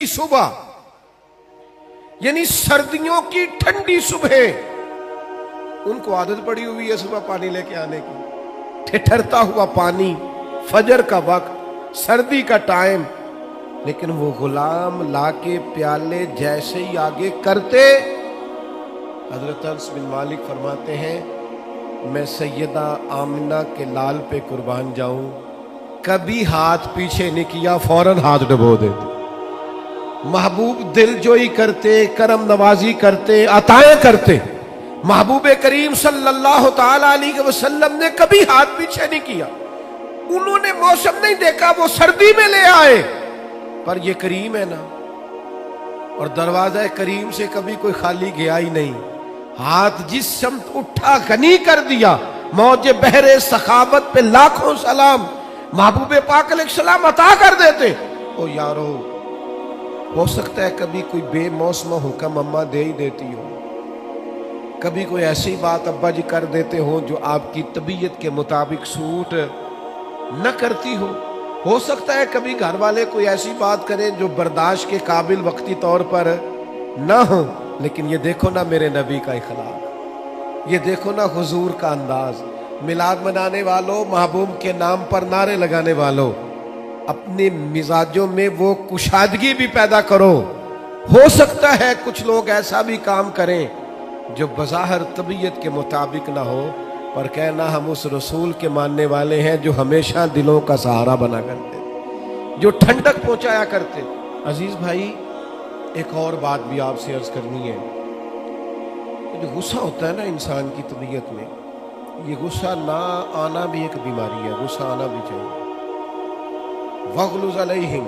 صبح یعنی سردیوں کی ٹھنڈی صبح ان کو عادت پڑی ہوئی ہے صبح پانی لے کے آنے کی، ٹھٹھرتا ہوا پانی، فجر کا وقت، سردی کا ٹائم، لیکن وہ غلام لا کے پیالے جیسے ہی آگے کرتے، حضرت انس بن مالک فرماتے ہیں میں سیدہ آمنہ کے لال پہ قربان جاؤں، کبھی ہاتھ پیچھے نہیں کیا، فوراً ہاتھ ڈبو دیتے۔ محبوب دل جوئی کرتے، کرم نوازی کرتے، عطائیں کرتے۔ محبوب کریم صلی اللہ تعالی علیہ وسلم نے کبھی ہاتھ پیچھے نہیں کیا، انہوں نے موسم نہیں دیکھا، وہ سردی میں لے آئے، پر یہ کریم ہے نا، اور دروازہ کریم سے کبھی کوئی خالی گیا ہی نہیں، ہاتھ جس سمت اٹھا غنی کر دیا۔ موج بحر سخاوت پہ لاکھوں سلام، محبوب پاک علیہ السلام عطا کر دیتے۔ او یارو، ہو سکتا ہے کبھی کوئی بے موسم حکم اماں دے ہی دیتی ہو، کبھی کوئی ایسی بات ابا جی کر دیتے ہو جو آپ کی طبیعت کے مطابق سوٹ نہ کرتی ہو سکتا ہے کبھی گھر والے کوئی ایسی بات کریں جو برداشت کے قابل وقتی طور پر نہ ہو، لیکن یہ دیکھو نا میرے نبی کا اخلاق، یہ دیکھو نا حضور کا انداز۔ میلاد منانے والوں، محبوب کے نام پر نعرے لگانے والوں، اپنے مزاجوں میں وہ کشادگی بھی پیدا کرو۔ ہو سکتا ہے کچھ لوگ ایسا بھی کام کریں جو بظاہر طبیعت کے مطابق نہ ہو، پر کہنا ہم اس رسول کے ماننے والے ہیں جو ہمیشہ دلوں کا سہارا بنا کرتے، جو ٹھنڈک پہنچایا کرتے۔ عزیز بھائی، ایک اور بات بھی آپ سے عرض کرنی ہے، جو غصہ ہوتا ہے نا انسان کی طبیعت میں، یہ غصہ نہ آنا بھی ایک بیماری ہے، غصہ آنا بھی چاہیے۔ وَغْلُظْ عَلَيْهِمْ،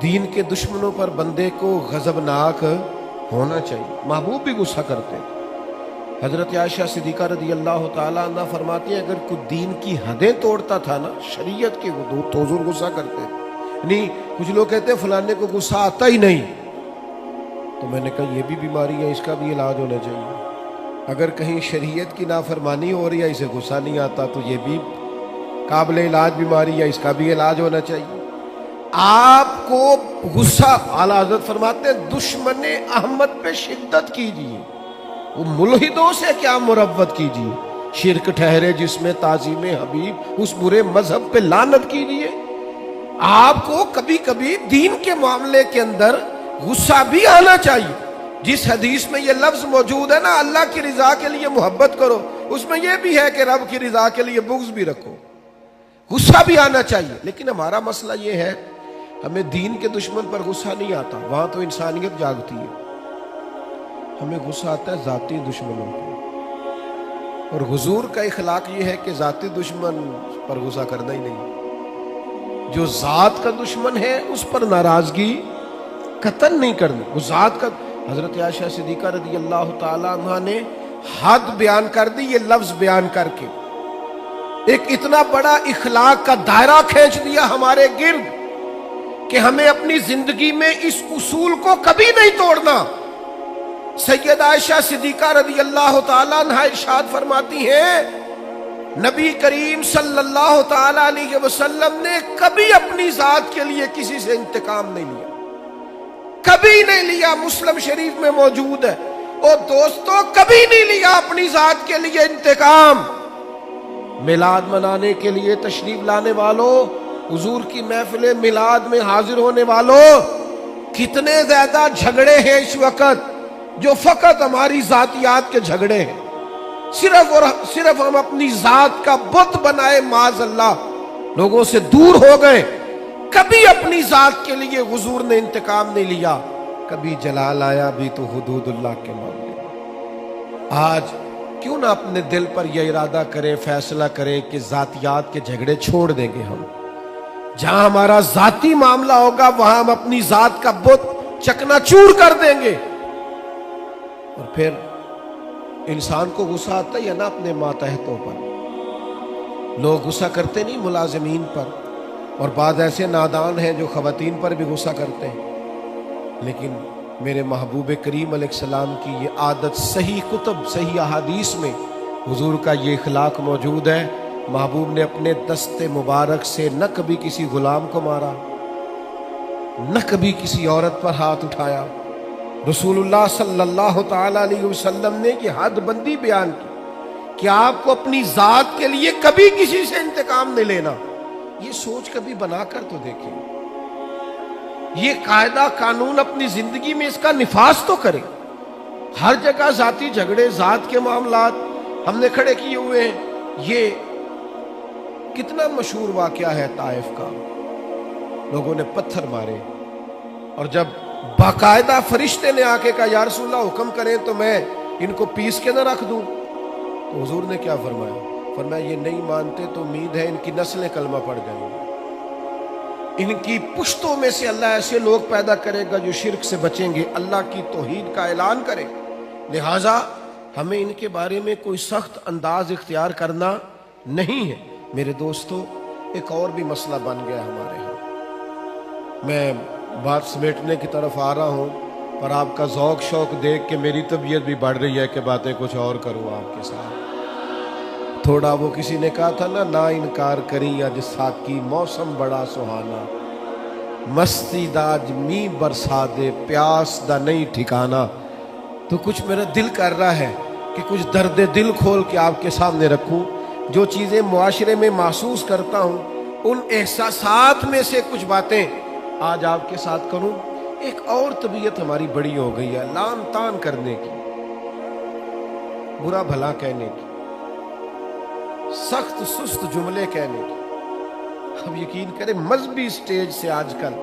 دین کے دشمنوں پر بندے کو غضبناک ہونا چاہیے۔ محبوب بھی غصہ کرتے، حضرت عائشہ صدیقہ رضی اللہ تعالیٰ عنہ فرماتی ہیں اگر کوئی دین کی حدیں توڑتا تھا نا، شریعت کے حدود، تو حضور غصہ کرتے۔ نہیں، کچھ لوگ کہتے ہیں فلانے کو غصہ آتا ہی نہیں، تو میں نے کہا یہ بھی بیماری ہے، اس کا بھی علاج ہونا چاہیے۔ اگر کہیں شریعت کی نافرمانی ہو رہی ہے، اسے غصہ نہیں آتا، تو یہ بھی قابل علاج بیماری ہے، اس کا بھی علاج ہونا چاہیے۔ آپ کو غصہ، اعلیٰ حضرت فرماتے ہیں دشمن احمد پہ شدت کیجیے، وہ ملحدوں سے کیا مروت کیجیے، شرک ٹھہرے جس میں تعظیم حبیب، اس برے مذہب پہ لعنت کیجیے۔ آپ کو کبھی کبھی دین کے معاملے کے اندر غصہ بھی آنا چاہیے۔ جس حدیث میں یہ لفظ موجود ہے نا، اللہ کی رضا کے لیے محبت کرو، اس میں یہ بھی ہے کہ رب کی رضا کے لیے بغض بھی رکھو، غصہ بھی آنا چاہیے۔ لیکن ہمارا مسئلہ یہ ہے، ہمیں دین کے دشمن پر غصہ نہیں آتا، وہاں تو انسانیت جاگتی ہے، ہمیں غصہ آتا ہے ذاتی دشمنوں پر، اور حضور کا اخلاق یہ ہے کہ ذاتی دشمن پر غصہ کرنا ہی نہیں، جو ذات کا دشمن ہے اس پر ناراضگی قطعاً نہیں کرنا، وہ ذات کا۔ حضرت عائشہ صدیقہ رضی اللہ تعالیٰ عنہ نے حد بیان کر دی، یہ لفظ بیان کر کے ایک اتنا بڑا اخلاق کا دائرہ کھینچ دیا ہمارے گرد کہ ہمیں اپنی زندگی میں اس اصول کو کبھی نہیں توڑنا۔ سید عائشہ صدیقہ رضی اللہ تعالیٰ عنہ ارشاد فرماتی ہیں نبی کریم صلی اللہ تعالیٰ علیہ وسلم نے کبھی اپنی ذات کے لیے کسی سے انتقام نہیں لیا، کبھی نہیں لیا، مسلم شریف میں موجود ہے۔ اور دوستو، کبھی نہیں لیا اپنی ذات کے لیے انتقام۔ میلاد منانے کے لیے تشریف لانے والوں، حضور کی محفل میلاد میں حاضر ہونے والوں، کتنے زیادہ جھگڑے ہیں اس وقت جو فقط ہماری ذاتیات کے جھگڑے ہیں، صرف اور صرف ہم اپنی ذات کا بت بنائے، معاذ اللہ لوگوں سے دور ہو گئے۔ کبھی اپنی ذات کے لیے حضور نے انتقام نہیں لیا، کبھی جلال آیا بھی تو حدود اللہ کے معاملے میں۔ آج کیوں نہ اپنے دل پر یہ ارادہ کریں، فیصلہ کریں کہ ذاتیات کے جھگڑے چھوڑ دیں گے ہم، جہاں ہمارا ذاتی معاملہ ہوگا وہاں ہم اپنی ذات کا بت چکنا چور کر دیں گے۔ اور پھر انسان کو غصہ آتا ہے نا اپنے ماتحتوں پر، لوگ غصہ کرتے نہیں ملازمین پر، اور بعض ایسے نادان ہیں جو خواتین پر بھی غصہ کرتے ہیں، لیکن میرے محبوب کریم علیہ السلام کی یہ عادت صحیح کتب، صحیح احادیث میں حضور کا یہ اخلاق موجود ہے۔ محبوب نے اپنے دست مبارک سے نہ کبھی کسی غلام کو مارا، نہ کبھی کسی عورت پر ہاتھ اٹھایا۔ رسولullah صلی اللہ تعالی علیہ وسلم نے یہ حد بندی بیان کی کہ آپ کو اپنی ذات کے لیے کبھی کسی سے انتقام نہیں لینا۔ یہ سوچ کبھی بنا کر تو دیکھیں، یہ قاعدہ قانون اپنی زندگی میں اس کا نفاذ تو کریں۔ ہر جگہ ذاتی جھگڑے، ذات کے معاملات ہم نے کھڑے کیے ہوئے ہیں۔ یہ کتنا مشہور واقعہ ہے طائف کا، لوگوں نے پتھر مارے اور جب باقاعدہ فرشتے نے آ کے کہا یا رسول اللہ حکم کریں تو میں ان کو پیس کے نہ رکھ دوں، تو حضور نے کیا فرمایا؟ فرمایا یہ نہیں مانتے تو امید ہے ان کی نسلیں کلمہ پڑ جائیں گی، ان کی پشتوں میں سے اللہ ایسے لوگ پیدا کرے گا جو شرک سے بچیں گے، اللہ کی توحید کا اعلان کریں۔ لہٰذا ہمیں ان کے بارے میں کوئی سخت انداز اختیار کرنا نہیں ہے۔ میرے دوستو، ایک اور بھی مسئلہ بن گیا ہمارے ہاں۔ میں بات سمیٹنے کی طرف آ رہا ہوں، پر آپ کا ذوق شوق دیکھ کے میری طبیعت بھی بڑھ رہی ہے کہ باتیں کچھ اور کروں آپ کے ساتھ۔ تھوڑا وہ کسی نے کہا تھا نا انکار کری اج ساکی موسم بڑا سہانا، مستی داج می برسا دے پیاس دا نہیں ٹھکانا۔ تو کچھ میرا دل کر رہا ہے کہ کچھ درد دل کھول کے آپ کے سامنے رکھوں، جو چیزیں معاشرے میں محسوس کرتا ہوں ان احساسات میں سے کچھ باتیں آج آپ کے ساتھ کروں۔ ایک اور طبیعت ہماری بڑی ہو گئی ہے، لان تان کرنے کی، برا بھلا کہنے کی، سخت سست جملے کہنے کی۔ اب یقین کریں مذہبی سٹیج سے، آج کل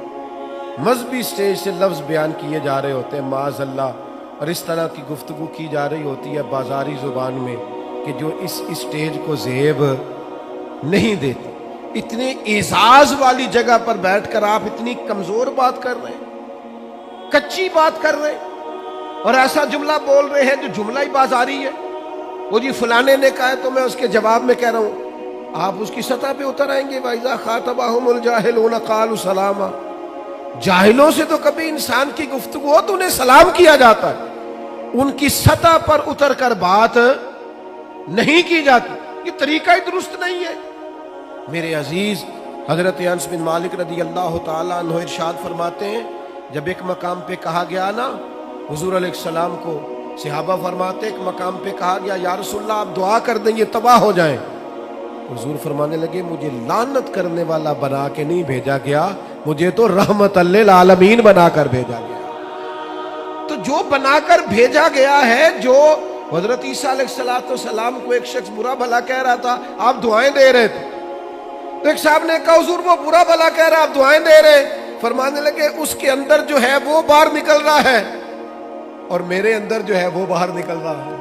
مذہبی سٹیج سے لفظ بیان کیے جا رہے ہوتے ہیں معاذ اللہ، اور اس طرح کی گفتگو کی جا رہی ہوتی ہے بازاری زبان میں کہ جو اس سٹیج کو زیب نہیں دیتی۔ اتنے اعزاز والی جگہ پر بیٹھ کر آپ اتنی کمزور بات کر رہے ہیں، کچی بات کر رہے ہیں، اور ایسا جملہ بول رہے ہیں جو جملہ ہی بازاری ہے۔ وہ جی فلانے نے کہا ہے تو میں اس کے جواب میں کہہ رہا ہوں، آپ اس کی سطح پہ اتر آئیں گے۔ وَإِذَا خَاطَبَهُمُ الْجَاهِلُونَ قَالُوا سَلَامًا۔ جاہلوں سے تو کبھی انسان کی گفتگو ہو تو انہیں سلام کیا جاتا ہے، ان کی سطح پر اتر کر بات نہیں کی جاتی۔ یہ طریقہ ہی درست نہیں ہے۔ میرے عزیز، حضرت انس بن مالک رضی اللہ تعالیٰ عنہ ارشاد فرماتے ہیں جب ایک مقام پہ کہا گیا نا حضور علیہ السلام کو، صحابہ فرماتے ایک مقام پہ کہا گیا یا رسول اللہ آپ دعا کر دیں یہ تباہ ہو جائیں، حضور فرمانے لگے مجھے لعنت کرنے والا بنا کے نہیں بھیجا گیا، مجھے تو رحمت للعالمین بنا کر بھیجا گیا۔ تو جو بنا کر بھیجا گیا ہے، جو حضرت عیسیٰ علیہ السلام کو ایک شخص برا بھلا کہہ رہا تھا، آپ دعائیں دے رہے تھے، تو ایک صاحب نے کہا حضور وہ برا بھلا کہہ رہا آپ دعائیں دے رہے، فرمانے لگے اس کے اندر جو ہے وہ باہر نکل رہا ہے اور میرے اندر جو ہے وہ باہر نکل رہا ہے،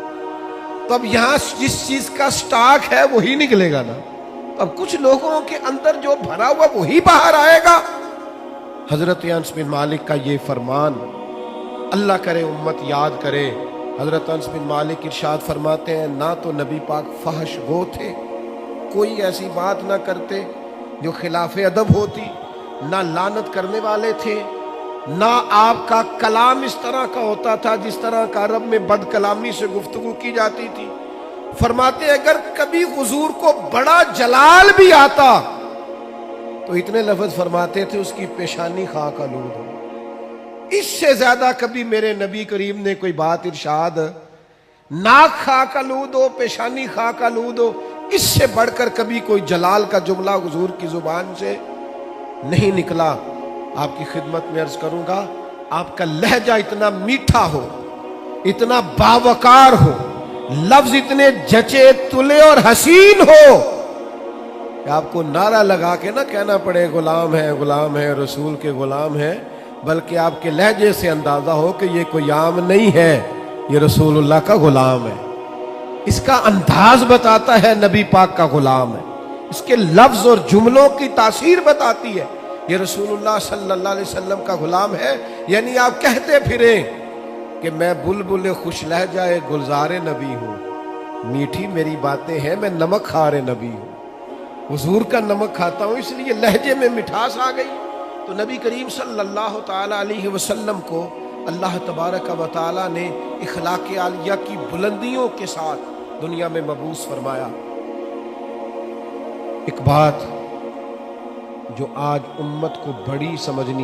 تو اب یہاں جس چیز کا سٹاک ہے وہی نکلے گا نا، اب کچھ لوگوں کے اندر جو بھرا ہوا وہی باہر آئے گا۔ حضرت انس بن مالک کا یہ فرمان اللہ کرے امت یاد کرے۔ حضرت انس بن مالک ارشاد فرماتے ہیں نہ تو نبی پاک فحش گو تھے، کوئی ایسی بات نہ کرتے جو خلاف ادب ہوتی، نہ لعنت کرنے والے تھے، نہ آپ کا کلام اس طرح کا ہوتا تھا جس طرح کا عرب میں بد کلامی سے گفتگو کی جاتی تھی۔ فرماتے اگر کبھی حضور کو بڑا جلال بھی آتا تو اتنے لفظ فرماتے تھے اس کی پیشانی خاک آلود ہو۔ اس سے زیادہ کبھی میرے نبی کریم نے کوئی بات ارشاد، ناک خاک آلود ہو، پیشانی خاک آلود ہو، اس سے بڑھ کر کبھی کوئی جلال کا جملہ حضور کی زبان سے نہیں نکلا۔ آپ کی خدمت میں عرض کروں گا آپ کا لہجہ اتنا میٹھا ہو، اتنا باوقار ہو، لفظ اتنے جچے تلے اور حسین ہو کہ آپ کو نعرہ لگا کے نہ کہنا پڑے غلام ہے رسول کے غلام ہے، بلکہ آپ کے لہجے سے اندازہ ہو کہ یہ کوئی عام نہیں ہے، یہ رسول اللہ کا غلام ہے۔ اس کا انداز بتاتا ہے نبی پاک کا غلام ہے، اس کے لفظ اور جملوں کی تاثیر بتاتی ہے یہ رسول اللہ صلی اللہ علیہ وسلم کا غلام ہے۔ یعنی آپ کہتے پھریں کہ میں بلبل خوش لہجہ گلزار نبی ہوں، میٹھی میری باتیں ہیں، میں نمک خوار نبی ہوں، حضور کا نمک کھاتا ہوں، اس لیے لہجے میں مٹھاس آ گئی۔ تو نبی کریم صلی اللہ تعالی علیہ وسلم کو اللہ تبارک و تعالی نے اخلاق عالیہ کی بلندیوں کے ساتھ دنیا میں مبعوث فرمایا۔ ایک بات جو آج امت کو بڑی سمجھنی